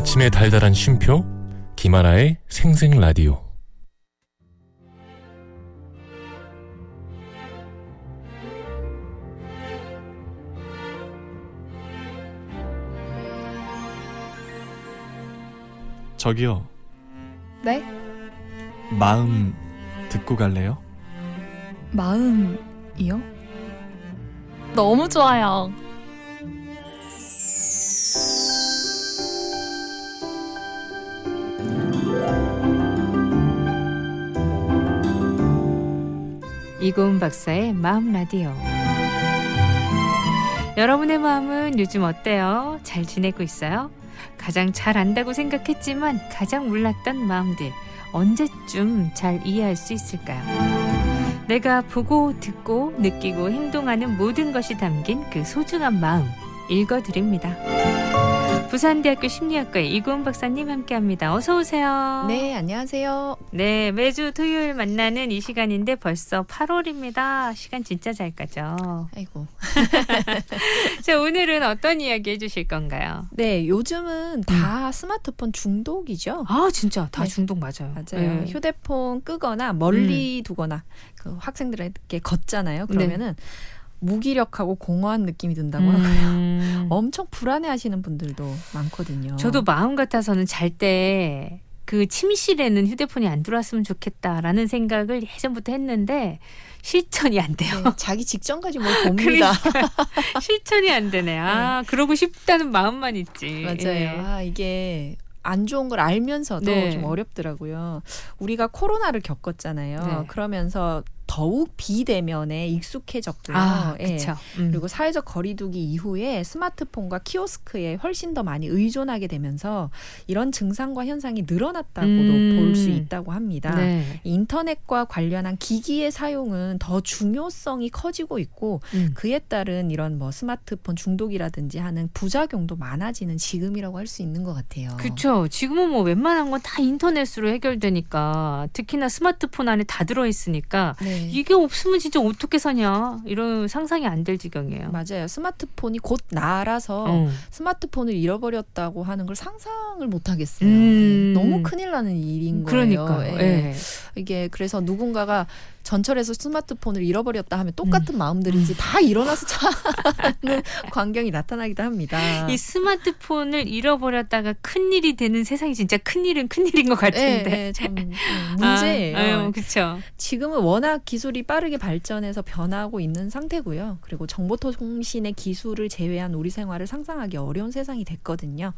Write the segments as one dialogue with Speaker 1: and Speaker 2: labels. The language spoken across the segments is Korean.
Speaker 1: 아침의 달달한 쉼표 김하나의 생생라디오.
Speaker 2: 저기요,
Speaker 3: 네?
Speaker 2: 마음 듣고 갈래요?
Speaker 3: 마음이요? 너무 좋아요.
Speaker 4: 이고은 박사의 마음 라디오. 여러분의 마음은 요즘 어때요? 잘 지내고 있어요? 가장 잘 안다고 생각했지만 가장 몰랐던 마음들 언제쯤 잘 이해할 수 있을까요? 내가 보고 듣고 느끼고 행동하는 모든 것이 담긴 그 소중한 마음 읽어드립니다. 부산대학교 심리학과의 이고은 박사님 함께합니다. 어서 오세요.
Speaker 3: 네, 안녕하세요.
Speaker 4: 네, 매주 토요일 만나는 이 시간인데 벌써 8월입니다. 시간 진짜 잘 가죠.
Speaker 3: 아이고.
Speaker 4: 자, 오늘은 어떤 이야기 해주실 건가요?
Speaker 3: 네, 요즘은 다 스마트폰 중독이죠.
Speaker 4: 아, 진짜 다
Speaker 3: 네.
Speaker 4: 중독 맞아요.
Speaker 3: 맞아요.
Speaker 4: 네.
Speaker 3: 휴대폰 끄거나 멀리 두거나 그 학생들에게 걷잖아요. 그러면은 무기력하고 공허한 느낌이 든다고 하고요. 엄청 불안해하시는 분들도 많거든요.
Speaker 4: 저도 마음 같아서는 잘 때 그 침실에는 휴대폰이 안 들어왔으면 좋겠다라는 생각을 예전부터 했는데 실천이 안 돼요.
Speaker 3: 네, 자기 직전까지 뭘 봅니다.
Speaker 4: 실천이 안 되네. 아, 그러고 싶다는 마음만 있지.
Speaker 3: 맞아요.
Speaker 4: 예.
Speaker 3: 아, 이게 안 좋은 걸 알면서도
Speaker 4: 네.
Speaker 3: 좀 어렵더라고요. 우리가 코로나를 겪었잖아요.
Speaker 4: 네.
Speaker 3: 그러면서 더욱 비대면에 익숙해졌고요.
Speaker 4: 아,
Speaker 3: 예.
Speaker 4: 그렇죠.
Speaker 3: 그리고 사회적 거리두기 이후에 스마트폰과 키오스크에 훨씬 더 많이 의존하게 되면서 이런 증상과 현상이 늘어났다고도 볼 수 있다고 합니다.
Speaker 4: 네.
Speaker 3: 인터넷과 관련한 기기의 사용은 더 중요성이 커지고 있고 그에 따른 이런 뭐 스마트폰 중독이라든지 하는 부작용도 많아지는 지금이라고 할 수 있는 것 같아요.
Speaker 4: 그렇죠. 지금은 뭐 웬만한 건 다 인터넷으로 해결되니까 특히나 스마트폰 안에 다 들어있으니까
Speaker 3: 네.
Speaker 4: 이게 없으면 진짜 어떻게 사냐 이런 상상이 안 될 지경이에요.
Speaker 3: 맞아요. 스마트폰이 곧 나라서 스마트폰을 잃어버렸다고 하는 걸 상상을 못 하겠어요. 너무 큰일 나는 일인 거예요.
Speaker 4: 그러니까요.
Speaker 3: 예.
Speaker 4: 예.
Speaker 3: 이게 그래서 누군가가 전철에서 스마트폰을 잃어버렸다 하면 똑같은 마음들인지 다 일어나서 찾는 광경이 나타나기도 합니다.
Speaker 4: 이 스마트폰을 잃어버렸다가 큰일이 되는 세상이 진짜 큰일은 큰일인 것 같은데.
Speaker 3: 예, 참 문제예요.
Speaker 4: 그렇죠.
Speaker 3: 지금은 워낙 기술이 빠르게 발전해서 변하고 있는 상태고요. 그리고 정보통신의 기술을 제외한 우리 생활을 상상하기 어려운 세상이 됐거든요.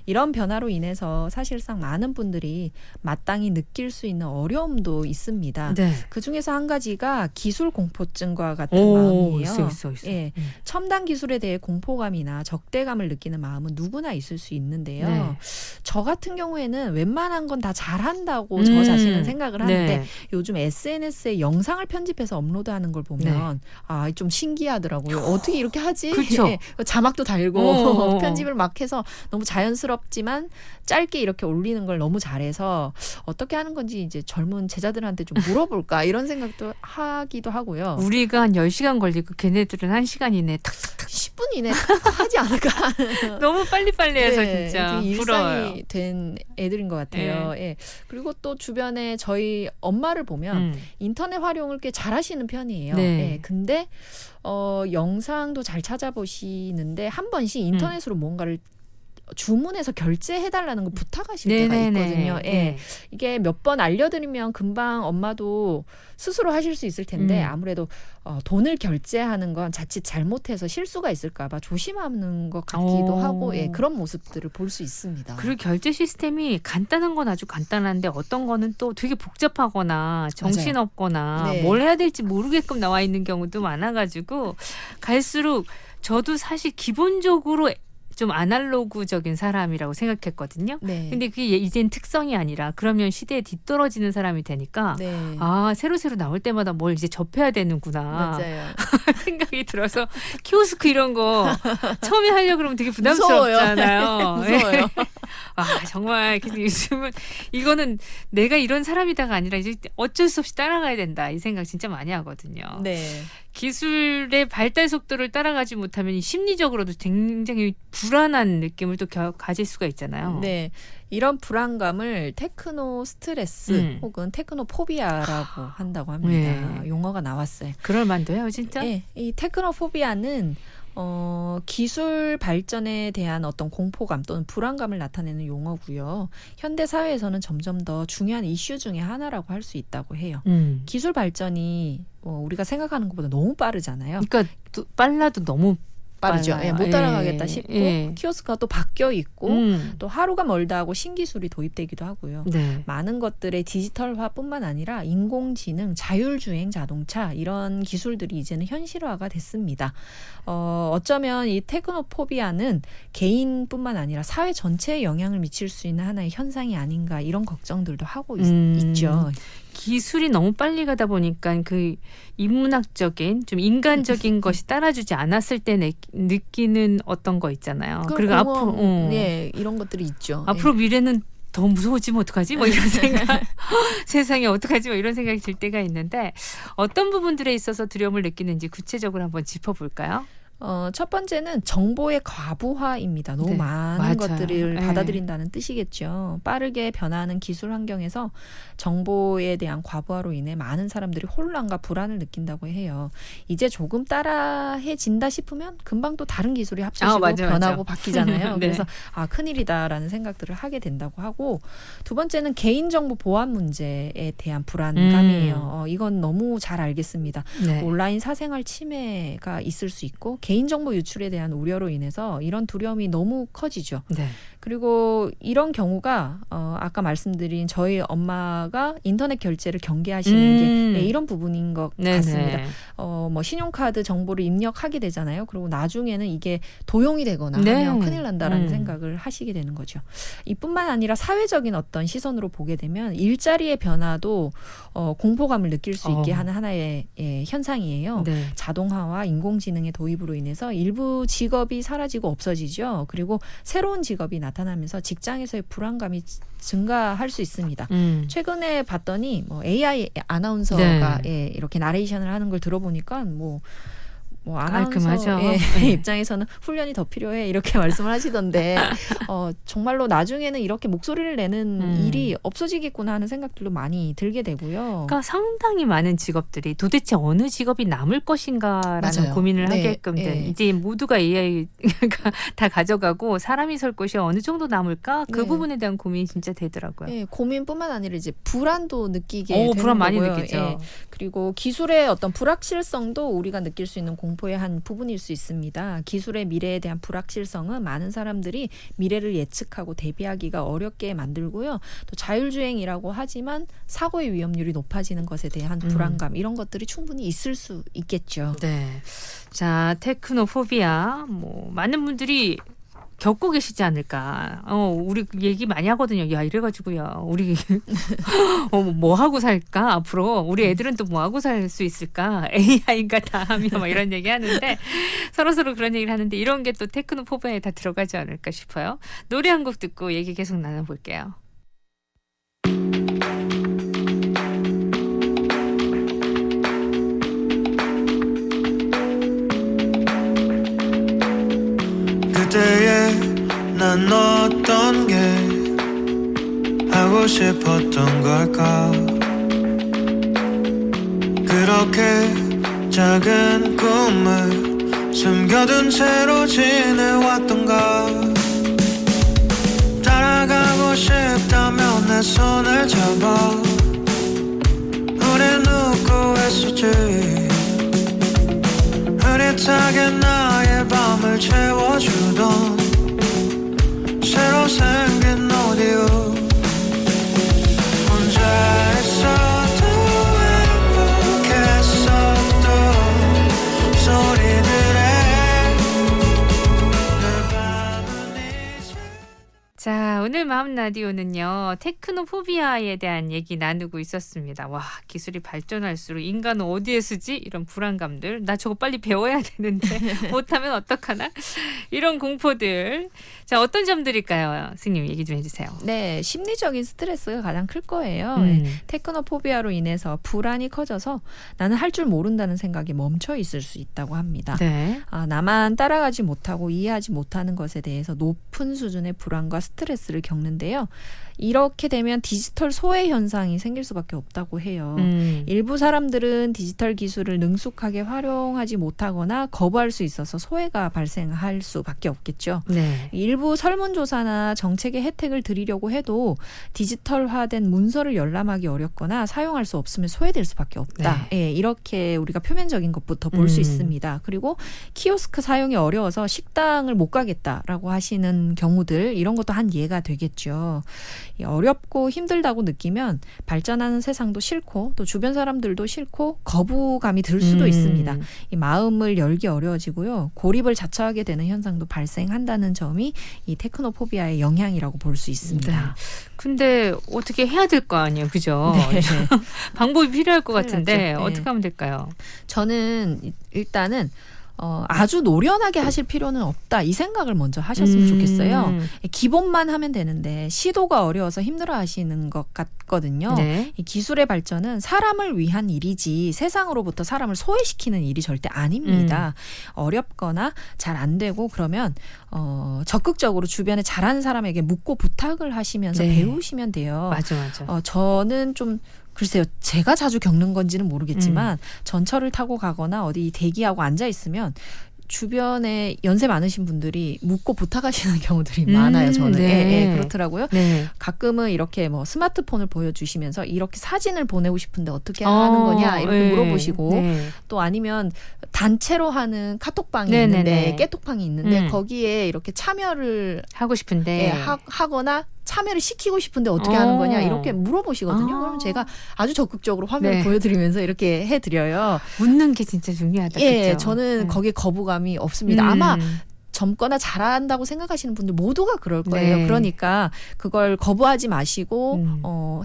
Speaker 3: 이런 변화로 인해서 사실상 많은 분들이 마땅히 느낄 수 있는 어려움도 있습니다.
Speaker 4: 네.
Speaker 3: 그중에서 한 가지가 기술 공포증과 같은 마음이에요.
Speaker 4: 있어.
Speaker 3: 예, 첨단 기술에 대해 공포감이나 적대감을 느끼는 마음은 누구나 있을 수 있는데요.
Speaker 4: 네.
Speaker 3: 저 같은 경우에는 웬만한 건 다 잘한다고 저 자신은 생각을 하는데
Speaker 4: 네.
Speaker 3: 요즘 SNS에 영상을 편집해서 업로드하는 걸 보면 아, 좀 신기하더라고요. 어떻게 이렇게 하지?
Speaker 4: 그쵸.
Speaker 3: 예, 자막도 달고 편집을 막 해서 너무 자연스럽지만 짧게 이렇게 올리는 걸 너무 잘해서 어떻게 하는 건지 이제 젊은 제자들한테 좀 물어볼까 이런 생각도 하기도 하고요.
Speaker 4: 우리가 한 10시간 걸리고 걔네들은 1시간 이내 탁탁탁
Speaker 3: 10분 이내 하지 않을까.
Speaker 4: 너무 빨리빨리 해서
Speaker 3: 네,
Speaker 4: 진짜
Speaker 3: 이게
Speaker 4: 부러워요.
Speaker 3: 일상이 된 애들인 것 같아요. 예. 그리고 또 주변에 저희 엄마를 보면 인터넷 활용을 꽤 잘하시는 편이에요.
Speaker 4: 네.
Speaker 3: 예. 근데 영상도 잘 찾아보시는데 한 번씩 인터넷으로 뭔가를 주문해서 결제해달라는 거 부탁하실 때가 있거든요. 예. 이게 몇 번 알려드리면 금방 엄마도 스스로 하실 수 있을 텐데 아무래도 돈을 결제하는 건 자칫 잘못해서 실수가 있을까 봐 조심하는 것 같기도 하고 그런 모습들을 볼 수 있습니다.
Speaker 4: 그리고 결제 시스템이 간단한 건 아주 간단한데 어떤 거는 또 되게 복잡하거나 정신없거나
Speaker 3: 네.
Speaker 4: 뭘 해야 될지 모르게끔 나와 있는 경우도 많아가지고 갈수록 저도 사실 기본적으로 좀 아날로그적인 사람이라고 생각했거든요.
Speaker 3: 네.
Speaker 4: 근데 그게 이젠 특성이 아니라 그러면 시대에 뒤떨어지는 사람이 되니까
Speaker 3: 네.
Speaker 4: 아, 새로 나올 때마다 뭘 이제 접해야 되는구나.
Speaker 3: 맞아요.
Speaker 4: 생각이 들어서 키오스크 이런 거 처음에 하려고 그러면 되게 부담스럽잖아요.
Speaker 3: 무서워요.
Speaker 4: 정말 그래서 요즘은 이거는 내가 이런 사람이다가 아니라 이제 어쩔 수 없이 따라가야 된다 이 생각 진짜 많이 하거든요.
Speaker 3: 네.
Speaker 4: 기술의 발달 속도를 따라가지 못하면 심리적으로도 굉장히 불안한 느낌을 또 가질 수가 있잖아요.
Speaker 3: 네. 이런 불안감을 테크노 스트레스 혹은 테크노 포비아라고 한다고 합니다.
Speaker 4: 네.
Speaker 3: 용어가 나왔어요.
Speaker 4: 그럴 만도 해요, 진짜?
Speaker 3: 네. 이 테크노 포비아는 기술 발전에 대한 어떤 공포감 또는 불안감을 나타내는 용어고요. 현대 사회에서는 점점 더 중요한 이슈 중에 하나라고 할 수 있다고 해요. 기술 발전이 우리가 생각하는 것보다 너무 빠르잖아요.
Speaker 4: 그러니까 또 빨라도 너무
Speaker 3: 빠르죠.
Speaker 4: 빨라요.
Speaker 3: 못 따라가겠다 싶고
Speaker 4: 예.
Speaker 3: 키오스크가 또 바뀌어 있고 또 하루가 멀다 하고 신기술이 도입되기도 하고요.
Speaker 4: 네.
Speaker 3: 많은 것들의 디지털화뿐만 아니라 인공지능, 자율주행 자동차 이런 기술들이 이제는 현실화가 됐습니다. 어쩌면 이 테크노포비아는 개인뿐만 아니라 사회 전체에 영향을 미칠 수 있는 하나의 현상이 아닌가 이런 걱정들도 하고 있죠.
Speaker 4: 기술이 너무 빨리 가다 보니까 그 인문학적인 좀 인간적인 것이 따라주지 않았을 때 느끼는 어떤 거 있잖아요. 그리고 앞으로
Speaker 3: 네, 이런 것들이 있죠.
Speaker 4: 앞으로 미래는 더 무서워지면 어떡하지? 뭐 이런 생각. 세상에 어떡하지? 뭐 이런 생각이 들 때가 있는데 어떤 부분들에 있어서 두려움을 느끼는지 구체적으로 한번 짚어볼까요?
Speaker 3: 첫 번째는 정보의 과부하입니다. 너무
Speaker 4: 네,
Speaker 3: 많은
Speaker 4: 맞아요.
Speaker 3: 것들을
Speaker 4: 네.
Speaker 3: 받아들인다는 뜻이겠죠. 빠르게 변화하는 기술 환경에서 정보에 대한 과부하로 인해 많은 사람들이 혼란과 불안을 느낀다고 해요. 이제 조금 따라해진다 싶으면 금방 또 다른 기술이 합쳐지고 변하고 바뀌잖아요.
Speaker 4: 네.
Speaker 3: 그래서 큰일이다라는 생각들을 하게 된다고 하고 두 번째는 개인정보 보안 문제에 대한 불안감이에요. 이건 너무 잘 알겠습니다.
Speaker 4: 네.
Speaker 3: 온라인 사생활 침해가 있을 수 있고 개인정보 유출에 대한 우려로 인해서 이런 두려움이 너무 커지죠.
Speaker 4: 네.
Speaker 3: 그리고 이런 경우가 아까 말씀드린 저희 엄마가 인터넷 결제를 경계하시는 게 이런 부분인 것 같습니다. 뭐 신용카드 정보를 입력하게 되잖아요. 그리고 나중에는 이게 도용이 되거나 하면 큰일 난다라는 생각을 하시게 되는 거죠. 이뿐만 아니라 사회적인 어떤 시선으로 보게 되면 일자리의 변화도 공포감을 느낄 수 있게 하는 하나의 현상이에요.
Speaker 4: 네.
Speaker 3: 자동화와 인공지능의 도입으로 인해서 일부 직업이 사라지고 없어지죠. 그리고 새로운 직업이 나타나면서 직장에서의 불안감이 증가할 수 있습니다. 최근에 봤더니 뭐 AI 아나운서가 이렇게 나레이션을 하는 걸 들어보니까 뭐 아나운서의 입장에서는 훈련이 더 필요해 이렇게 말씀을 하시던데 정말로 나중에는 이렇게 목소리를 내는 일이 없어지겠구나 하는 생각들도 많이 들게 되고요.
Speaker 4: 그러니까 상당히 많은 직업들이 도대체 어느 직업이 남을 것인가라는
Speaker 3: 맞아요.
Speaker 4: 고민을 하게끔 된 이제 모두가 AI가 다 가져가고 사람이 설 곳이 어느 정도 남을까 그 부분에 대한 고민이 진짜 되더라고요.
Speaker 3: 네, 고민뿐만 아니라 이제 불안도 느끼게 되는
Speaker 4: 불안 많이
Speaker 3: 거고요.
Speaker 4: 느끼죠.
Speaker 3: 그리고 기술의 어떤 불확실성도 우리가 느낄 수 있는 공포의 한 부분일 수 있습니다. 기술의 미래에 대한 불확실성은 많은 사람들이 미래를 예측하고 대비하기가 어렵게 만들고요. 또 자율주행이라고 하지만 사고의 위험률이 높아지는 것에 대한 불안감 이런 것들이 충분히 있을 수 있겠죠.
Speaker 4: 네. 자, 테크노포비아 많은 분들이 겪고 계시지 않을까. 우리 얘기 많이 하거든요. 야, 이래가지고요. 우리 뭐 하고 살까? 앞으로 우리 애들은 또 뭐 하고 살 수 있을까? AI가 다 하며 막 이런 얘기 하는데 서로 그런 얘기를 하는데 이런 게 또 테크노포비아에 다 들어가지 않을까 싶어요. 노래 한 곡 듣고 얘기 계속 나눠볼게요.
Speaker 5: 그때의 난 어떤 게 하고 싶었던 걸까 그렇게 작은 꿈을 숨겨둔 채로 지내왔던가 따라가고 싶다면 내 손을 잡아 우린 웃고 했었지 흐릿하게 나의 밤을 채워주던 새로 생긴 오디오 혼자 있어도 행복했었던 소리들에 내 밤은 이제
Speaker 4: 자, 오늘 마음 라디오는요. 테크노포비아에 대한 얘기 나누고 있었습니다. 와, 기술이 발전할수록 인간은 어디에 쓰지? 이런 불안감들. 나 저거 빨리 배워야 되는데 못하면 어떡하나? 이런 공포들. 자, 어떤 점들일까요? 스님 얘기 좀 해주세요.
Speaker 3: 네, 심리적인 스트레스가 가장 클 거예요. 테크노포비아로 인해서 불안이 커져서 나는 할 줄 모른다는 생각이 멈춰 있을 수 있다고 합니다.
Speaker 4: 네.
Speaker 3: 나만 따라가지 못하고 이해하지 못하는 것에 대해서 높은 수준의 불안과 스트레스를 겪는데요. 이렇게 되면 디지털 소외 현상이 생길 수밖에 없다고 해요. 일부 사람들은 디지털 기술을 능숙하게 활용하지 못하거나 거부할 수 있어서 소외가 발생할 수밖에 없겠죠.
Speaker 4: 네.
Speaker 3: 일부 설문조사나 정책의 혜택을 드리려고 해도 디지털화된 문서를 열람하기 어렵거나 사용할 수 없으면 소외될 수밖에 없다. 예, 이렇게 우리가 표면적인 것부터 볼 수 있습니다. 그리고 키오스크 사용이 어려워서 식당을 못 가겠다라고 하시는 경우들 이런 것도 한 예가 되겠죠. 어렵고 힘들다고 느끼면 발전하는 세상도 싫고 또 주변 사람들도 싫고 거부감이 들 수도 있습니다. 이 마음을 열기 어려워지고요. 고립을 자처하게 되는 현상도 발생한다는 점이 이 테크노포비아의 영향이라고 볼 수 있습니다.
Speaker 4: 네. 근데 어떻게 해야 될 거 아니에요. 그죠?
Speaker 3: 네.
Speaker 4: 방법이 필요할 것 같은데
Speaker 3: 네.
Speaker 4: 어떻게 하면 될까요?
Speaker 3: 저는 일단은 아주 노련하게 하실 필요는 없다. 이 생각을 먼저 하셨으면 좋겠어요. 기본만 하면 되는데 시도가 어려워서 힘들어하시는 것 같거든요.
Speaker 4: 네.
Speaker 3: 이 기술의 발전은 사람을 위한 일이지 세상으로부터 사람을 소외시키는 일이 절대 아닙니다. 어렵거나 잘 안 되고 그러면 적극적으로 주변에 잘하는 사람에게 묻고 부탁을 하시면서
Speaker 4: 네.
Speaker 3: 배우시면 돼요.
Speaker 4: 맞아.
Speaker 3: 저는 좀 글쎄요. 제가 자주 겪는 건지는 모르겠지만 전철을 타고 가거나 어디 대기하고 앉아 있으면 주변에 연세 많으신 분들이 묻고 부탁하시는 경우들이 많아요. 저는.
Speaker 4: 네.
Speaker 3: 예, 그렇더라고요.
Speaker 4: 네.
Speaker 3: 가끔은 이렇게 뭐 스마트폰을 보여주시면서 이렇게 사진을 보내고 싶은데 어떻게 하는 거냐 이렇게
Speaker 4: 네.
Speaker 3: 물어보시고
Speaker 4: 네.
Speaker 3: 또 아니면 단체로 하는 카톡방이
Speaker 4: 네네네.
Speaker 3: 있는데 깨톡방이 있는데 거기에 이렇게 참여를
Speaker 4: 하고 싶은데
Speaker 3: 하거나 참여를 시키고 싶은데 어떻게 하는 거냐 이렇게 물어보시거든요.
Speaker 4: 아.
Speaker 3: 그럼 제가 아주 적극적으로 화면을
Speaker 4: 네.
Speaker 3: 보여드리면서 이렇게 해드려요.
Speaker 4: 묻는 게 진짜 중요하다.
Speaker 3: 예,
Speaker 4: 그렇죠?
Speaker 3: 저는 거기에 거부감이 없습니다. 아마 젊거나 잘한다고 생각하시는 분들 모두가 그럴 거예요.
Speaker 4: 네.
Speaker 3: 그러니까 그걸 거부하지 마시고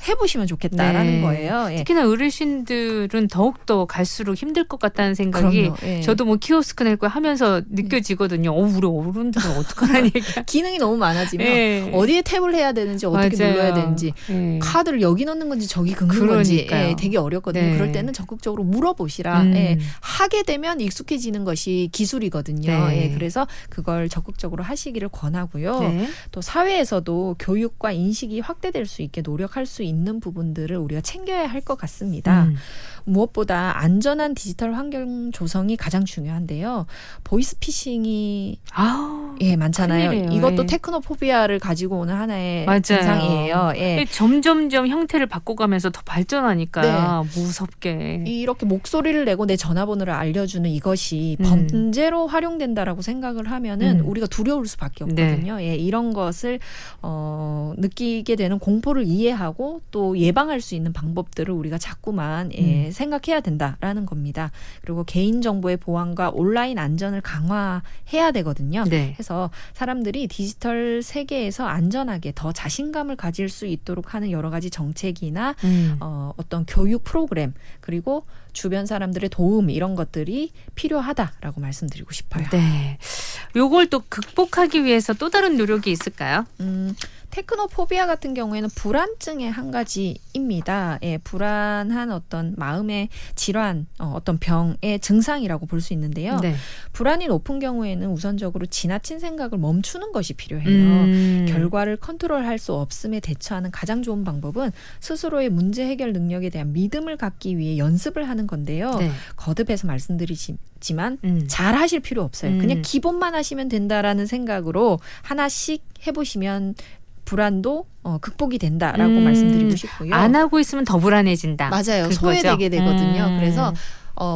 Speaker 3: 해보시면 좋겠다라는
Speaker 4: 네.
Speaker 3: 거예요. 예.
Speaker 4: 특히나 어르신들은 더욱더 갈수록 힘들 것 같다는 생각이
Speaker 3: 그럼요. 예.
Speaker 4: 저도 뭐 키오스크 낼 거 하면서 느껴지거든요. 우리 어른들은 어떡하라는 얘기야.
Speaker 3: 기능이 너무 많아지면
Speaker 4: 예.
Speaker 3: 어디에 탭을 해야 되는지 어떻게
Speaker 4: 맞아요.
Speaker 3: 눌러야 되는지
Speaker 4: 예.
Speaker 3: 카드를 여기 넣는 건지 저기 긁는 건지
Speaker 4: 그러니까요.
Speaker 3: 되게 어렵거든요.
Speaker 4: 네.
Speaker 3: 그럴 때는 적극적으로 물어보시라. 하게 되면 익숙해지는 것이 기술이거든요.
Speaker 4: 네.
Speaker 3: 그래서 그걸 적극적으로 하시기를 권하고요.
Speaker 4: 네.
Speaker 3: 또 사회에서도 교육과 인식이 확대될 수 있게 노력할 수 있는 부분들을 우리가 챙겨야 할 것 같습니다. 무엇보다 안전한 디지털 환경 조성이 가장 중요한데요. 보이스피싱이 많잖아요.
Speaker 4: 큰일이에요.
Speaker 3: 이것도
Speaker 4: 예.
Speaker 3: 테크노포비아를 가지고 오는 하나의
Speaker 4: 맞아요.
Speaker 3: 증상이에요. 예.
Speaker 4: 점점점 형태를 바꿔가면서 더 발전하니까 무섭게.
Speaker 3: 이렇게 목소리를 내고 내 전화번호를 알려주는 이것이 범죄로 활용된다라고 생각을 하면은 우리가 두려울 수밖에 없거든요. 예, 이런 것을 느끼게 되는 공포를 이해하고 또 예방할 수 있는 방법들을 우리가 자꾸만 생각해야 된다라는 겁니다. 그리고 개인정보의 보안과 온라인 안전을 강화해야 되거든요.
Speaker 4: 네.
Speaker 3: 해서 사람들이 디지털 세계에서 안전하게 더 자신감을 가질 수 있도록 하는 여러 가지 정책이나 어떤 교육 프로그램 그리고 주변 사람들의 도움 이런 것들이 필요하다라고 말씀드리고 싶어요.
Speaker 4: 네. 요걸 또 극복하기 위해서 또 다른 노력이 있을까요?
Speaker 3: 테크노포비아 같은 경우에는 불안증의 한 가지입니다. 예, 불안한 어떤 마음의 질환, 어떤 병의 증상이라고 볼 수 있는데요.
Speaker 4: 네.
Speaker 3: 불안이 높은 경우에는 우선적으로 지나친 생각을 멈추는 것이 필요해요. 결과를 컨트롤할 수 없음에 대처하는 가장 좋은 방법은 스스로의 문제 해결 능력에 대한 믿음을 갖기 위해 연습을 하는 건데요.
Speaker 4: 네.
Speaker 3: 거듭해서 말씀드리지만 잘 하실 필요 없어요. 그냥 기본만 하시면 된다라는 생각으로 하나씩 해보시면 불안도 극복이 된다라고 말씀드리고 싶고요.
Speaker 4: 안 하고 있으면 더 불안해진다.
Speaker 3: 맞아요.
Speaker 4: 그거죠?
Speaker 3: 소외되게 되거든요. 그래서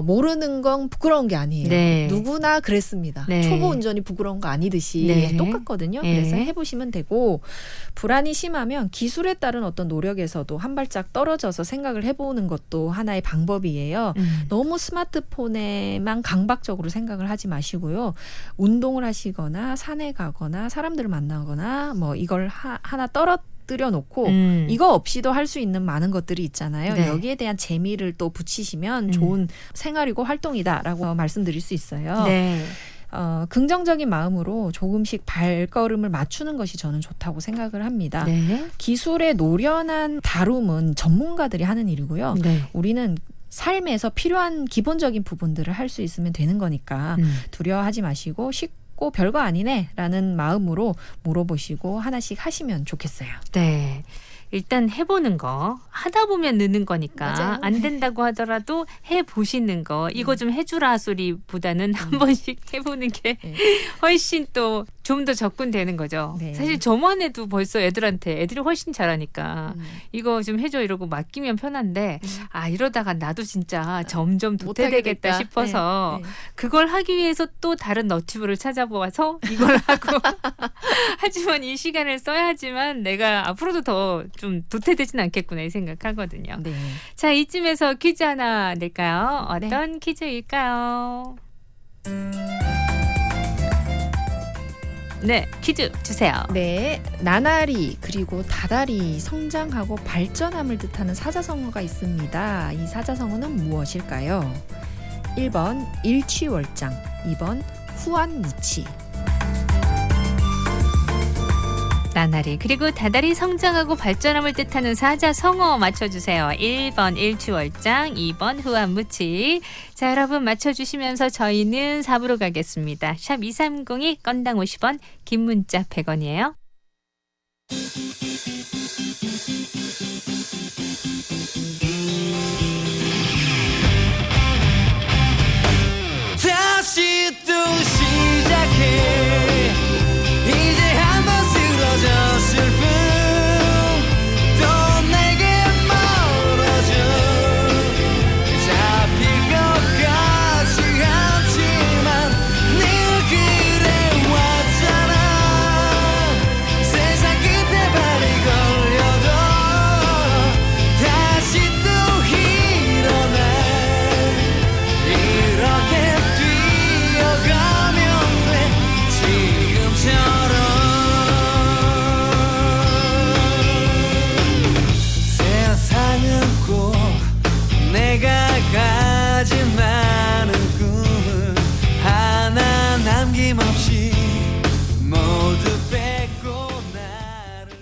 Speaker 3: 모르는 건 부끄러운 게 아니에요.
Speaker 4: 네.
Speaker 3: 누구나 그랬습니다.
Speaker 4: 네.
Speaker 3: 초보 운전이 부끄러운 거 아니듯이
Speaker 4: 네.
Speaker 3: 똑같거든요.
Speaker 4: 네.
Speaker 3: 그래서 해보시면 되고 불안이 심하면 기술에 따른 어떤 노력에서도 한 발짝 떨어져서 생각을 해보는 것도 하나의 방법이에요. 너무 스마트폰에만 강박적으로 생각을 하지 마시고요. 운동을 하시거나 산에 가거나 사람들을 만나거나 뭐 이걸 하나 떨어뜨려 놓고 이거 없이도 할 수 있는 많은 것들이 있잖아요.
Speaker 4: 네.
Speaker 3: 여기에 대한 재미를 또 붙이시면 좋은 생활이고 활동이다라고 말씀드릴 수 있어요.
Speaker 4: 네.
Speaker 3: 긍정적인 마음으로 조금씩 발걸음을 맞추는 것이 저는 좋다고 생각을 합니다.
Speaker 4: 네.
Speaker 3: 기술의 노련한 다룸은 전문가들이 하는 일이고요.
Speaker 4: 네.
Speaker 3: 우리는 삶에서 필요한 기본적인 부분들을 할 수 있으면 되는 거니까 두려워하지 마시고 쉽고 별거 아니네라는 마음으로 물어보시고 하나씩 하시면 좋겠어요.
Speaker 4: 네. 일단 해보는 거 하다 보면 느는 거니까
Speaker 3: 맞아요.
Speaker 4: 안 된다고 하더라도 해보시는 거 이거 좀 해주라 소리보다는 한 번씩 해보는 게
Speaker 3: 네.
Speaker 4: 훨씬 또 좀 더 접근되는 거죠.
Speaker 3: 네.
Speaker 4: 사실 저만 해도 벌써 애들이 훨씬 잘하니까 이거 좀 해줘 이러고 맡기면 편한데 이러다가 나도 진짜 점점
Speaker 3: 못하게
Speaker 4: 도태되겠다
Speaker 3: 됐다.
Speaker 4: 싶어서
Speaker 3: 네, 네.
Speaker 4: 그걸 하기 위해서 또 다른 너튜브를 찾아보아서 이걸 하고 하지만 이 시간을 써야지만 내가 앞으로도 더 좀 도태되진 않겠구나 이 생각하거든요.
Speaker 3: 네.
Speaker 4: 자, 이쯤에서 퀴즈 하나 낼까요? 어떤 퀴즈일까요? 네, 퀴즈 주세요.
Speaker 3: 네, 나날이 그리고 다달이 성장하고 발전함을 뜻하는 사자성어가 있습니다. 이 사자성어는 무엇일까요? 1번 일취월장, 2번 후한무치.
Speaker 4: 나날이 그리고 다달이 성장하고 발전함을 뜻하는 사자성어 맞춰주세요. 1번 일취월장, 2번 후한무치. 자, 여러분 맞춰주시면서 저희는 4부로 가겠습니다. 샵 2302 건당 50원, 긴 문자 100원이에요.
Speaker 5: 다시 또 시작해 이제 한번 쓰러졌을 뿐 또 내게 멀어져 잡힐 것 같지 않지만 늘 그래왔잖아 세상 끝에 발이 걸려도 다시 또 일어나 이렇게 뛰어가면 돼 지금처럼 세상은 꼭 내가 가진 많은 꿈을 하나 남김없이 모두 뺏고 나를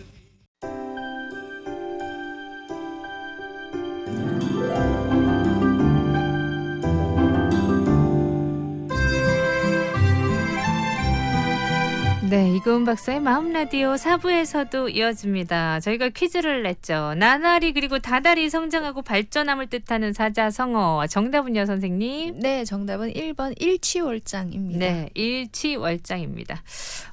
Speaker 4: 네, 이고은 박사의 마음 라디오 4부에서도 이어집니다. 저희가 퀴즈를 냈죠. 나날이 그리고 다달이 성장하고 발전함을 뜻하는 사자성어. 정답은요, 선생님?
Speaker 3: 네, 정답은 1번 일취월장입니다.
Speaker 4: 네, 일취월장입니다.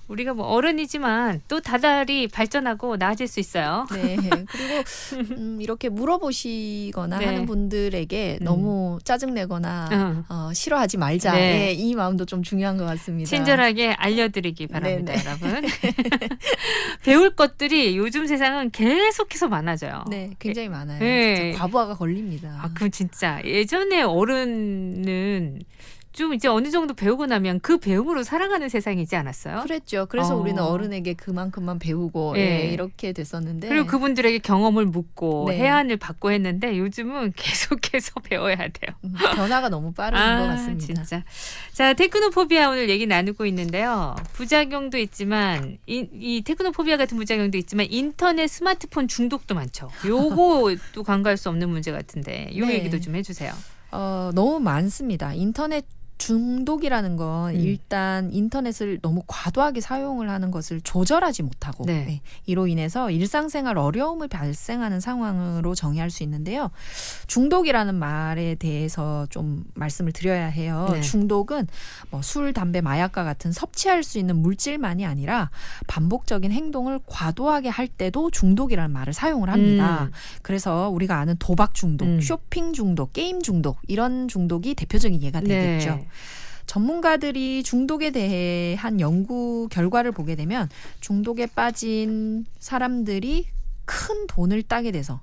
Speaker 4: 우리가 뭐 어른이지만 또 다달이 발전하고 나아질 수 있어요.
Speaker 3: 네. 그리고 이렇게 물어보시거나
Speaker 4: 네.
Speaker 3: 하는 분들에게 너무 짜증내거나 싫어하지 말자.
Speaker 4: 네.
Speaker 3: 네, 이 마음도 좀 중요한 것 같습니다.
Speaker 4: 친절하게 알려드리기 바랍니다,
Speaker 3: 네네.
Speaker 4: 여러분. 배울 것들이 요즘 세상은 계속해서 많아져요.
Speaker 3: 네, 굉장히 많아요.
Speaker 4: 네.
Speaker 3: 진짜 과부하가 걸립니다.
Speaker 4: 그럼 진짜 예전에 어른은 좀 이제 어느 정도 배우고 나면 그 배움으로 살아가는 세상이지 않았어요?
Speaker 3: 그랬죠. 그래서 우리는 어른에게 그만큼만 배우고
Speaker 4: 네.
Speaker 3: 이렇게 됐었는데.
Speaker 4: 그리고 그분들에게 경험을 묻고
Speaker 3: 네.
Speaker 4: 해안을 받고 했는데 요즘은 계속해서 배워야 돼요.
Speaker 3: 변화가 너무 빠른 것 같습니다.
Speaker 4: 진짜. 자, 테크노포비아 오늘 얘기 나누고 있는데요. 부작용도 있지만 이 테크노포비아 같은 부작용도 있지만 인터넷 스마트폰 중독도 많죠. 요것도 간과할 수 없는 문제 같은데 요
Speaker 3: 네.
Speaker 4: 얘기도 좀 해주세요.
Speaker 3: 너무 많습니다. 인터넷 중독이라는 건 일단 인터넷을 너무 과도하게 사용을 하는 것을 조절하지 못하고
Speaker 4: 네.
Speaker 3: 네, 이로 인해서 일상생활 어려움을 발생하는 상황으로 정의할 수 있는데요. 중독이라는 말에 대해서 좀 말씀을 드려야 해요.
Speaker 4: 네.
Speaker 3: 중독은 뭐 술, 담배, 마약과 같은 섭취할 수 있는 물질만이 아니라 반복적인 행동을 과도하게 할 때도 중독이라는 말을 사용을 합니다. 그래서 우리가 아는 도박 중독, 쇼핑 중독, 게임 중독 이런 중독이 대표적인 예가 되겠죠.
Speaker 4: 네.
Speaker 3: 전문가들이 중독에 대해 한 연구 결과를 보게 되면 중독에 빠진 사람들이 큰 돈을 따게 돼서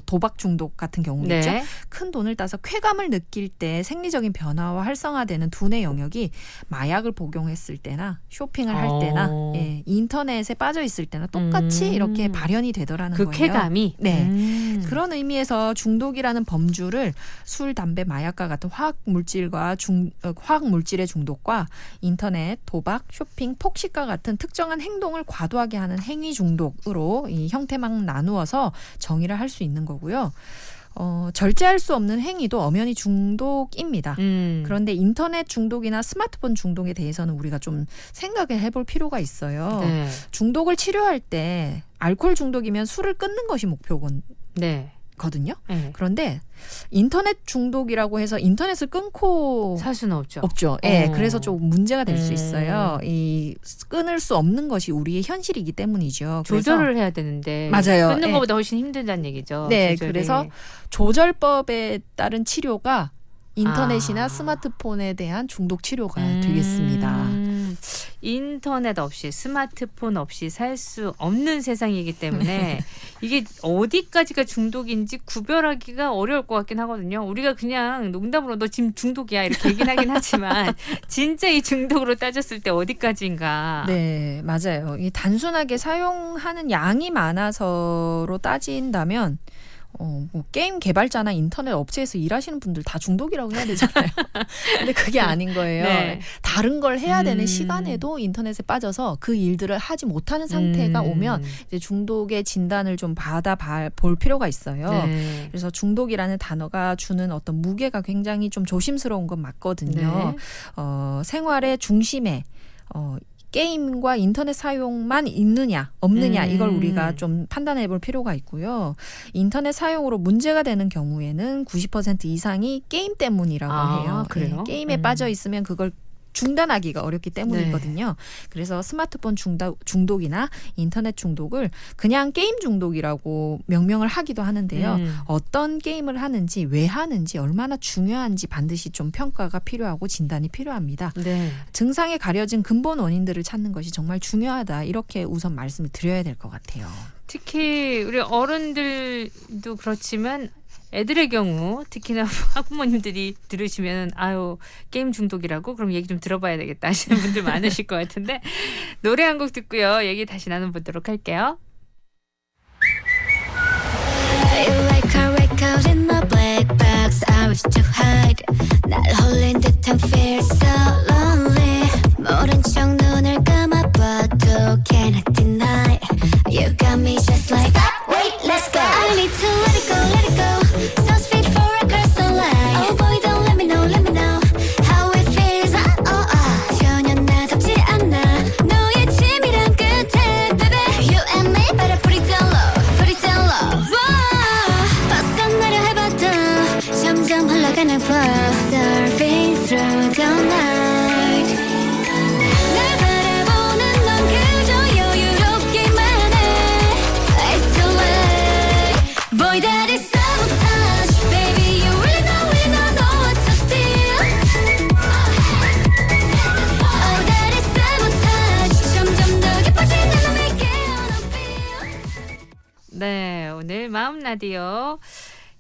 Speaker 3: 도박 중독 같은 경우겠죠.
Speaker 4: 네.
Speaker 3: 큰 돈을 따서 쾌감을 느낄 때 생리적인 변화와 활성화되는 두뇌 영역이 마약을 복용했을 때나 쇼핑을 할 때나 예, 인터넷에 빠져 있을 때나 똑같이 이렇게 발현이 되더라는
Speaker 4: 그
Speaker 3: 거예요.
Speaker 4: 쾌감이.
Speaker 3: 네. 그런 의미에서 중독이라는 범주를 술, 담배, 마약과 같은 화학 물질의 중독과 인터넷, 도박, 쇼핑, 폭식과 같은 특정한 행동을 과도하게 하는 행위 중독으로 이 형태만 나누어서 정의를 할 수 있는 거고요. 절제할 수 없는 행위도 엄연히 중독입니다. 그런데 인터넷 중독이나 스마트폰 중독에 대해서는 우리가 좀 생각을 해볼 필요가 있어요.
Speaker 4: 네.
Speaker 3: 중독을 치료할 때 알코올 중독이면 술을 끊는 것이 목표거든요.
Speaker 4: 네. 네.
Speaker 3: 그런데 인터넷 중독이라고 해서 인터넷을 끊고
Speaker 4: 살 수는 없죠.
Speaker 3: 없죠. 예, 그래서 좀 문제가 될 수 있어요. 이 끊을 수 없는 것이 우리의 현실이기 때문이죠. 그래서
Speaker 4: 조절을 해야 되는데
Speaker 3: 맞아요.
Speaker 4: 끊는
Speaker 3: 예.
Speaker 4: 것보다 훨씬 힘들다는 얘기죠.
Speaker 3: 네,
Speaker 4: 조절이.
Speaker 3: 그래서 조절법에 따른 치료가 인터넷이나 스마트폰에 대한 중독 치료가 되겠습니다.
Speaker 4: 인터넷 없이 스마트폰 없이 살 수 없는 세상이기 때문에 이게 어디까지가 중독인지 구별하기가 어려울 것 같긴 하거든요. 우리가 그냥 농담으로 너 지금 중독이야 이렇게 얘기는 하긴 하지만 진짜 이 중독으로 따졌을 때 어디까지인가.
Speaker 3: 네, 맞아요. 이 단순하게 사용하는 양이 많아서로 따진다면 뭐 게임 개발자나 인터넷 업체에서 일하시는 분들 다 중독이라고 해야 되잖아요. 근데 그게 아닌 거예요.
Speaker 4: 네.
Speaker 3: 다른 걸 해야 되는 시간에도 인터넷에 빠져서 그 일들을 하지 못하는 상태가 오면 이제 중독의 진단을 좀 볼 필요가 있어요.
Speaker 4: 네.
Speaker 3: 그래서 중독이라는 단어가 주는 어떤 무게가 굉장히 좀 조심스러운 건 맞거든요.
Speaker 4: 네.
Speaker 3: 생활의 중심에 게임과 인터넷 사용만 있느냐 없느냐 이걸 우리가 좀 판단해 볼 필요가 있고요. 인터넷 사용으로 문제가 되는 경우에는 90% 이상이 게임 때문이라고 해요.
Speaker 4: 그래요?
Speaker 3: 네, 게임에 빠져 있으면 그걸 중단하기가 어렵기 때문이거든요. 그래서 스마트폰 중독이나 인터넷 중독을 그냥 게임 중독이라고 명명을 하기도 하는데요. 어떤 게임을 하는지 왜 하는지 얼마나 중요한지 반드시 좀 평가가 필요하고 진단이 필요합니다.
Speaker 4: 네.
Speaker 3: 증상에 가려진 근본 원인들을 찾는 것이 정말 중요하다. 이렇게 우선 말씀을 드려야 될 것 같아요.
Speaker 4: 특히 우리 어른들도 그렇지만 애들의 경우 특히나 학부모님들이 들으시면 아유 게임 중독이라고 그럼 얘기 좀 들어봐야 되겠다 하시는 분들 많으실 것 같은데 노래 한 곡 듣고요. 얘기 다시 나눠보도록 할게요.
Speaker 6: Like a record in my black box, I wish to hide. 날 홀린 듯한 feel so lonely. 모른 척 눈을 감아봐도 cannot deny. You got me just like that. Wait, let's go. I need to let it go, let it go. So sweet for a girl so light. Oh boy, don't let me know how it feels. 전혀 나답지 않아. 너의 치밀한 끝에, baby. You and me, better put it down low, put it down low. 벗어나려 해봐도 점점 흘러가는 flow. Surfing through the night. 날 바라보는 넌 그저 여유롭기만 해. It's too late. Boy, that is sabotage. Baby, you really know what to feel. Oh, that is sabotage. 점점 더 깊어지는 놈의 feel.
Speaker 4: 네, 오늘 마음 라디오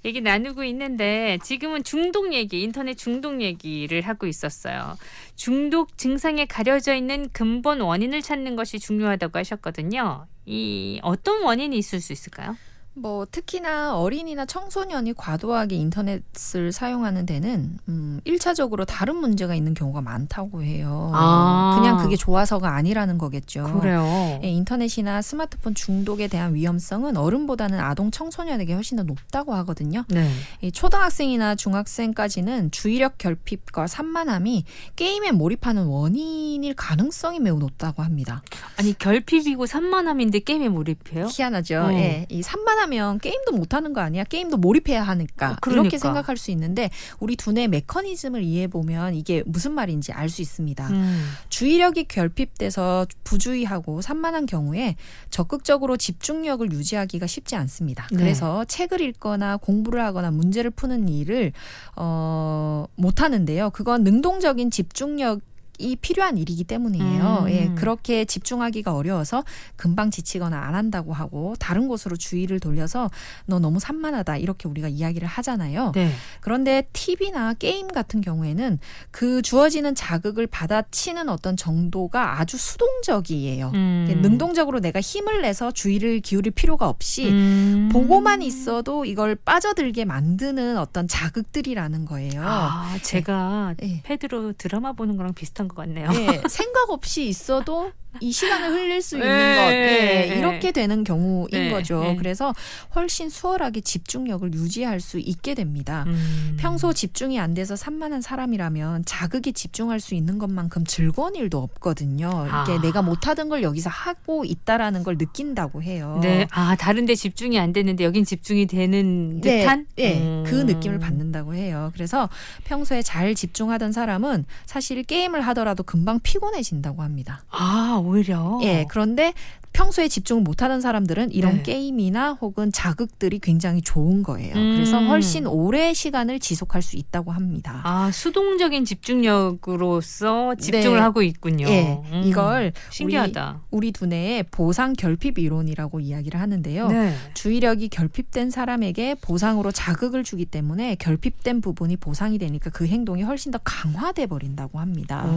Speaker 4: 얘기 나누고 있는데 지금은 중독 얘기, 인터넷 중독 얘기를 하고 있었어요. 중독 증상에 가려져 있는 근본 원인을 찾는 것이 중요하다고 하셨거든요. 이 어떤 원인이 있을 수 있을까요?
Speaker 3: 뭐 특히나 어린이나 청소년이 과도하게 인터넷을 사용하는 데는 1차적으로 다른 문제가 있는 경우가 많다고 해요. 그냥 그게 좋아서가 아니라는 거겠죠.
Speaker 4: 그래요.
Speaker 3: 예, 인터넷이나 스마트폰 중독에 대한 위험성은 어른보다는 아동 청소년에게 훨씬 더 높다고 하거든요.
Speaker 4: 네.
Speaker 3: 이 초등학생이나 중학생까지는 주의력 결핍과 산만함이 게임에 몰입하는 원인일 가능성이 매우 높다고 합니다.
Speaker 4: 아니 결핍이고 산만함인데 게임에 몰입해요?
Speaker 3: 희한하죠. 예, 이 산만하면 게임도 못하는 거 아니야? 게임도 몰입해야 하니까
Speaker 4: 그러니까.
Speaker 3: 이렇게 생각할 수 있는데 우리 두뇌의 메커니즘을 이해해 보면 이게 무슨 말인지 알 수 있습니다. 주의력이 결핍돼서 부주의하고 산만한 경우에 적극적으로 집중력을 유지하기가 쉽지 않습니다.
Speaker 4: 네.
Speaker 3: 그래서 책을 읽거나 공부를 하거나 문제를 푸는 일을 못 하는데요. 그건 능동적인 집중력 이 필요한 일이기 때문이에요. 예, 그렇게 집중하기가 어려워서 금방 지치거나 안 한다고 하고 다른 곳으로 주의를 돌려서 너 너무 산만하다 이렇게 우리가 이야기를 하잖아요.
Speaker 4: 네.
Speaker 3: 그런데 TV나 게임 같은 경우에는 그 주어지는 자극을 받아치는 어떤 정도가 아주 수동적이에요. 능동적으로 내가 힘을 내서 주의를 기울일 필요가 없이 보고만 있어도 이걸 빠져들게 만드는 어떤 자극들이라는 거예요.
Speaker 4: 아, 제가
Speaker 3: 예.
Speaker 4: 패드로 드라마 보는 거랑 비슷한 것 같네요.
Speaker 3: 예, 생각 없이 있어도 이 시간을 흘릴 수 있는
Speaker 4: 예,
Speaker 3: 것
Speaker 4: 예,
Speaker 3: 이렇게 되는 경우인
Speaker 4: 예,
Speaker 3: 거죠.
Speaker 4: 예.
Speaker 3: 그래서 훨씬 수월하게 집중력을 유지할 수 있게 됩니다. 평소 집중이 안 돼서 산만한 사람이라면 자극에 집중할 수 있는 것만큼 즐거운 일도 없거든요. 이게
Speaker 4: 아.
Speaker 3: 내가 못하던 걸 여기서 하고 있다라는 걸 느낀다고 해요.
Speaker 4: 네. 아, 다른데 집중이 안 되는데 여긴 집중이 되는 듯한?
Speaker 3: 네, 그 느낌을 받는다고 해요. 그래서 평소에 잘 집중하던 사람은 사실 게임을 하더라도 금방 피곤해진다고 합니다.
Speaker 4: 아, 오히려.
Speaker 3: 예, 그런데 평소에 집중을 못하는 사람들은 이런
Speaker 4: 네.
Speaker 3: 게임이나 혹은 자극들이 굉장히 좋은 거예요. 그래서 훨씬 오래 시간을 지속할 수 있다고 합니다.
Speaker 4: 아, 수동적인 집중력으로서 집중을
Speaker 3: 네.
Speaker 4: 하고 있군요.
Speaker 3: 예, 이걸
Speaker 4: 신기하다.
Speaker 3: 우리 두뇌의 보상 결핍 이론이라고 이야기를 하는데요.
Speaker 4: 네.
Speaker 3: 주의력이 결핍된 사람에게 보상으로 자극을 주기 때문에 결핍된 부분이 보상이 되니까 그 행동이 훨씬 더 강화돼 버린다고 합니다.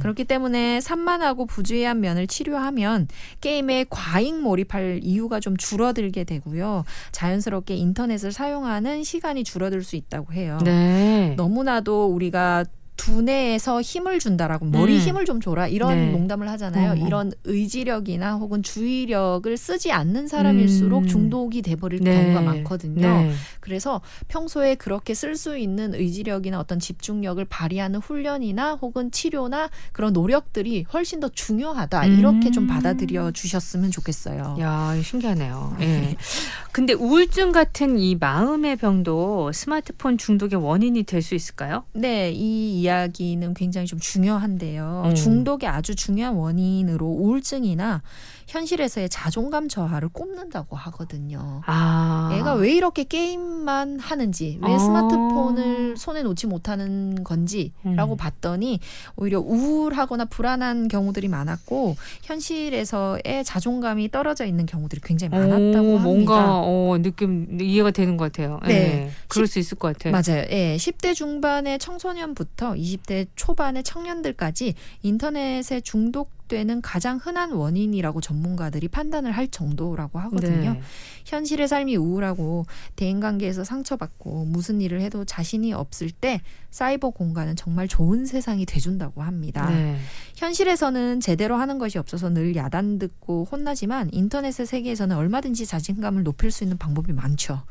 Speaker 3: 그렇기 때문에 산만하고 부주의한 면을 치료하면 게임에 과잉 몰입할 이유가 좀 줄어들게 되고요. 자연스럽게 인터넷을 사용하는 시간이 줄어들 수 있다고 해요.
Speaker 4: 네.
Speaker 3: 너무나도 우리가 두뇌에서 힘을 준다라고 머리 힘을 좀 줘라 이런
Speaker 4: 네.
Speaker 3: 농담을 하잖아요. 이런 의지력이나 혹은 주의력을 쓰지 않는 사람일수록 중독이 돼버릴 경우가 많거든요.
Speaker 4: 네.
Speaker 3: 그래서 평소에 그렇게 쓸 수 있는 의지력이나 어떤 집중력을 발휘하는 훈련이나 혹은 치료나 그런 노력들이 훨씬 더 중요하다. 이렇게 좀 받아들여 주셨으면 좋겠어요.
Speaker 4: 야, 이거 신기하네요. 예. 근데 우울증 같은 이 마음의 병도 스마트폰 중독의 원인이 될 수 있을까요?
Speaker 3: 네, 이 이야기는 굉장히 좀 중요한데요. 중독의 아주 중요한 원인으로 우울증이나 현실에서의 자존감 저하를 꼽는다고 하거든요.
Speaker 4: 아.
Speaker 3: 얘가 왜 이렇게 게임만 하는지, 왜 스마트폰을 손에 놓지 못하는 건지라고 봤더니 오히려 우울하거나 불안한 경우들이 많았고 현실에서의 자존감이 떨어져 있는 경우들이 굉장히 많았다고 합니다.
Speaker 4: 뭔가 느낌 이해가 되는 것 같아요.
Speaker 3: 네.
Speaker 4: 예. 그럴 수 있을 것 같아요.
Speaker 3: 맞아요. 예, 10대 중반의 청소년부터 20대 초반의 청년들까지 인터넷에 중독되는 가장 흔한 원인이라고 전문가들이 판단을 할 정도라고 하거든요.
Speaker 4: 네.
Speaker 3: 현실의 삶이 우울하고 대인관계에서 상처받고 무슨 일을 해도 자신이 없을 때 사이버 공간은 정말 좋은 세상이 돼준다고 합니다.
Speaker 4: 네.
Speaker 3: 현실에서는 제대로 하는 것이 없어서 늘 야단듣고 혼나지만 인터넷의 세계에서는 얼마든지 자신감을 높일 수 있는 방법이 많죠.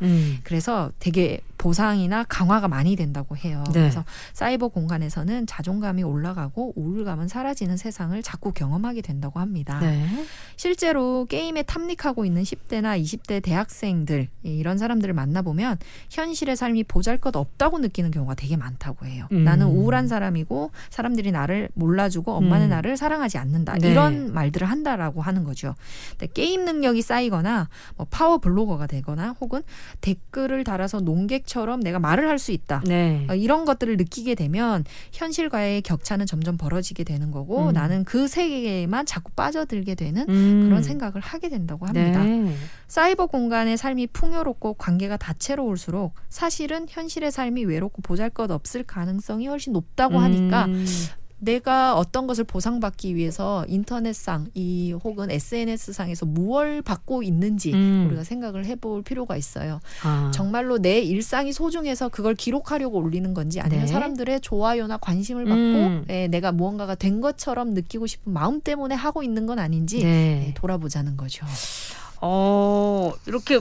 Speaker 3: 그래서 되게 보상이나 강화가 많이 된다고 해요.
Speaker 4: 네.
Speaker 3: 그래서 사이버 공간에서는 자존감이 올라가고 우울감은 사라지는 세상을 자꾸 경험하게 된다고 합니다.
Speaker 4: 네.
Speaker 3: 실제로 게임에 탐닉하고 있는 10대나 20대 대학생들 이런 사람들을 만나보면 현실의 삶이 보잘것없다고 느끼는 경우가 되게 많다고 해요. 나는 우울한 사람이고 사람들이 나를 몰라주고 엄마는 나를 사랑하지 않는다.
Speaker 4: 네.
Speaker 3: 이런 말들을 한다라고 하는 거죠. 근데 게임 능력이 쌓이거나 뭐 파워 블로거가 되거나 혹은 댓글을 달아서 농객처럼 내가 말을 할 수 있다.
Speaker 4: 네.
Speaker 3: 이런 것들을 느끼게 되면 현실과의 격차는 점점 벌어지게 되는 거고 나는 그 세계에만 자꾸 빠져들게 되는 그런 생각을 하게 된다고 합니다.
Speaker 4: 네.
Speaker 3: 사이버 공간의 삶이 풍요롭고 관계가 다채로울수록 사실은 현실의 삶이 외롭고 보잘것없을 가능성이 훨씬 높다고 하니까 내가 어떤 것을 보상받기 위해서 인터넷상 혹은 SNS상에서 무엇을 받고 있는지 우리가 생각을 해볼 필요가 있어요. 정말로 내 일상이 소중해서 그걸 기록하려고 올리는 건지 아니면
Speaker 4: 네.
Speaker 3: 사람들의 좋아요나 관심을 받고 내가 무언가가 된 것처럼 느끼고 싶은 마음 때문에 하고 있는 건 아닌지
Speaker 4: 네.
Speaker 3: 돌아보자는 거죠.
Speaker 4: 이렇게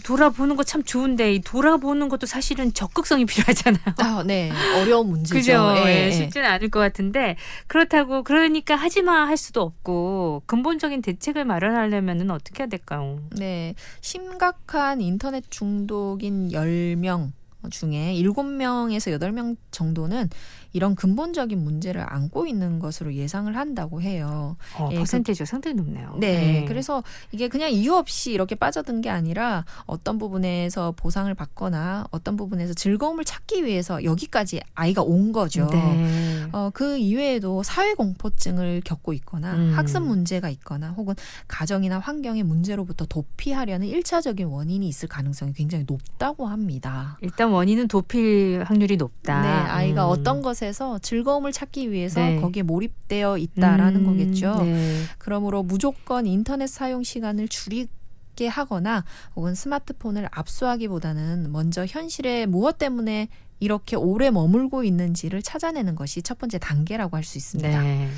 Speaker 4: 돌아보는 거 참 좋은데 이 돌아보는 것도 사실은 적극성이 필요하잖아요.
Speaker 3: 네. 어려운 문제죠.
Speaker 4: 그죠?
Speaker 3: 예, 예.
Speaker 4: 쉽지는 않을 것 같은데 그렇다고 그러니까 하지마 할 수도 없고 근본적인 대책을 마련하려면 어떻게 해야 될까요?
Speaker 3: 네. 심각한 인터넷 중독인 10명 중에 7명에서 8명 정도는 이런 근본적인 문제를 안고 있는 것으로 예상을 한다고 해요. 예,
Speaker 4: 퍼센테이지가 상당히 높네요.
Speaker 3: 네. 그래서 이게 그냥 이유 없이 이렇게 빠져든 게 아니라 어떤 부분에서 보상을 받거나 어떤 부분에서 즐거움을 찾기 위해서 여기까지 아이가 온 거죠.
Speaker 4: 네.
Speaker 3: 그 이외에도 사회공포증을 겪고 있거나 학습 문제가 있거나 혹은 가정이나 환경의 문제로부터 도피하려는 1차적인 원인이 있을 가능성이 굉장히 높다고 합니다.
Speaker 4: 일단 원인은 도피일 확률이 높다.
Speaker 3: 네, 아이가 어떤 것에서 즐거움을 찾기 위해서
Speaker 4: 네.
Speaker 3: 거기에 몰입되어 있다라는 거겠죠.
Speaker 4: 네.
Speaker 3: 그러므로 무조건 인터넷 사용 시간을 줄이게 하거나 혹은 스마트폰을 압수하기보다는 먼저 현실에 무엇 때문에 이렇게 오래 머물고 있는지를 찾아내는 것이 첫 번째 단계라고 할 수 있습니다.
Speaker 4: 네.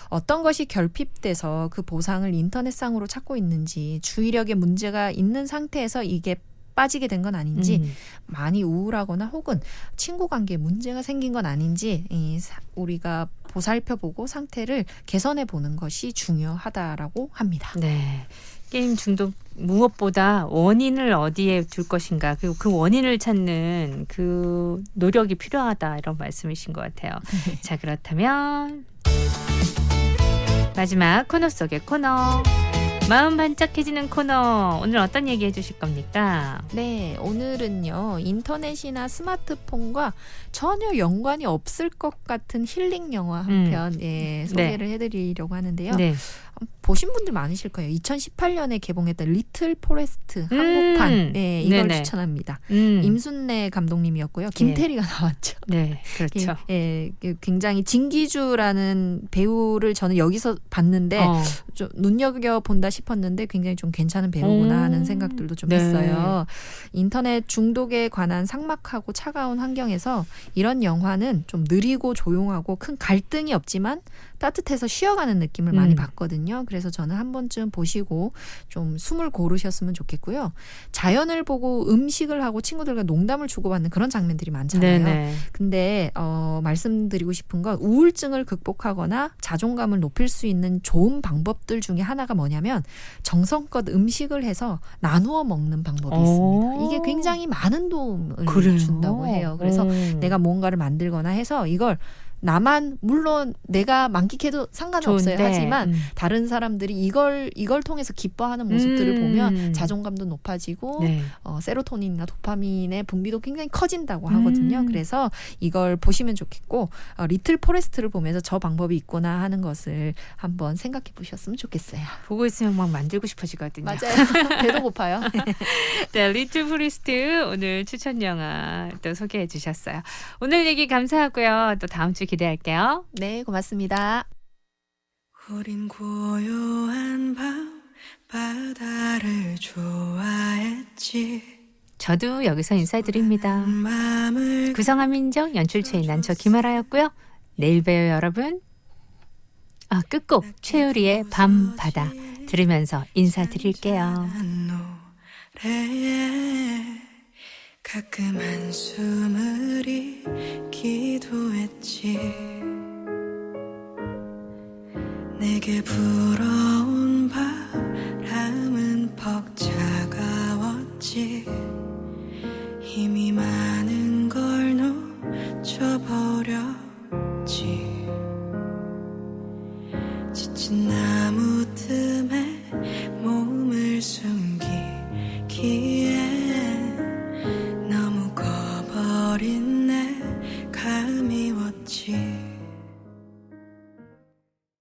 Speaker 3: 어떤 것이 결핍돼서 그 보상을 인터넷상으로 찾고 있는지, 주의력에 문제가 있는 상태에서 이게 빠지게 된 건 아닌지, 많이 우울하거나 혹은 친구 관계에 문제가 생긴 건 아닌지 우리가 보살펴보고 상태를 개선해 보는 것이 중요하다라고 합니다.
Speaker 4: 네. 게임 중독 무엇보다 원인을 어디에 둘 것인가 그리고 그 원인을 찾는 그 노력이 필요하다 이런 말씀이신 것 같아요. 자, 그렇다면 마지막 코너 속의 코너 마음 반짝해지는 코너 오늘 어떤 얘기 해주실 겁니까?
Speaker 3: 네, 오늘은요 인터넷이나 스마트폰과 전혀 연관이 없을 것 같은 힐링 영화 한 편 소개를 해드리려고 하는데요.
Speaker 4: 네.
Speaker 3: 보신 분들 많으실 거예요. 2018년에 개봉했던 리틀 포레스트 한국판 이걸
Speaker 4: 네네.
Speaker 3: 추천합니다. 임순례 감독님이었고요. 김태리가 나왔죠.
Speaker 4: 네, 그렇죠.
Speaker 3: 굉장히 진기주라는 배우를 저는 여기서 봤는데 좀 눈여겨본다 싶었는데 굉장히 좀 괜찮은 배우구나 하는 생각들도 좀 했어요. 인터넷 중독에 관한 삭막하고 차가운 환경에서 이런 영화는 좀 느리고 조용하고 큰 갈등이 없지만 따뜻해서 쉬어가는 느낌을 많이 받거든요. 그래서 저는 한 번쯤 보시고 좀 숨을 고르셨으면 좋겠고요. 자연을 보고 음식을 하고 친구들과 농담을 주고받는 그런 장면들이 많잖아요.
Speaker 4: 네네.
Speaker 3: 근데 말씀드리고 싶은 건 우울증을 극복하거나 자존감을 높일 수 있는 좋은 방법들 중에 하나가 뭐냐면 정성껏 음식을 해서 나누어 먹는 방법이 있습니다. 이게 굉장히 많은 도움을 준다고 해요. 그래서 내가 뭔가를 만들거나 해서 이걸 나만 물론 내가 만끽해도 상관없어요.
Speaker 4: 좋은데,
Speaker 3: 하지만 다른 사람들이 이걸 통해서 기뻐하는 모습들을 보면 자존감도 높아지고 세로토닌이나 도파민의 분비도 굉장히 커진다고 하거든요. 그래서 이걸 보시면 좋겠고 리틀 포레스트를 보면서 저 방법이 있구나 하는 것을 한번 생각해 보셨으면 좋겠어요.
Speaker 4: 보고 있으면 막 만들고 싶어지거든요.
Speaker 3: 맞아요. 배도 고파요.
Speaker 4: 네, 리틀 포레스트 오늘 추천 영화 또 소개해 주셨어요. 오늘 얘기 감사하고요. 또 다음 주 기대할게요.
Speaker 3: 네, 고맙습니다.
Speaker 5: 우린 고요한 밤 바다를 좋아했지.
Speaker 4: 저도 여기서 인사드립니다.
Speaker 5: 마음을
Speaker 4: 구성한 민정, 연출 최인난, 저 김아라였고요. 내일 봬요, 여러분. 끝곡 최유리의 밤 바다 들으면서 인사드릴게요.
Speaker 5: 노래에 가끔 한숨을 기도했지. 내게 불어온 바람은 퍽 차가웠지. 힘이 많은 걸 놓쳐버렸지. 지친 나무 틈에 몸을 숨기기에 너무 커버린 내가 미웠지.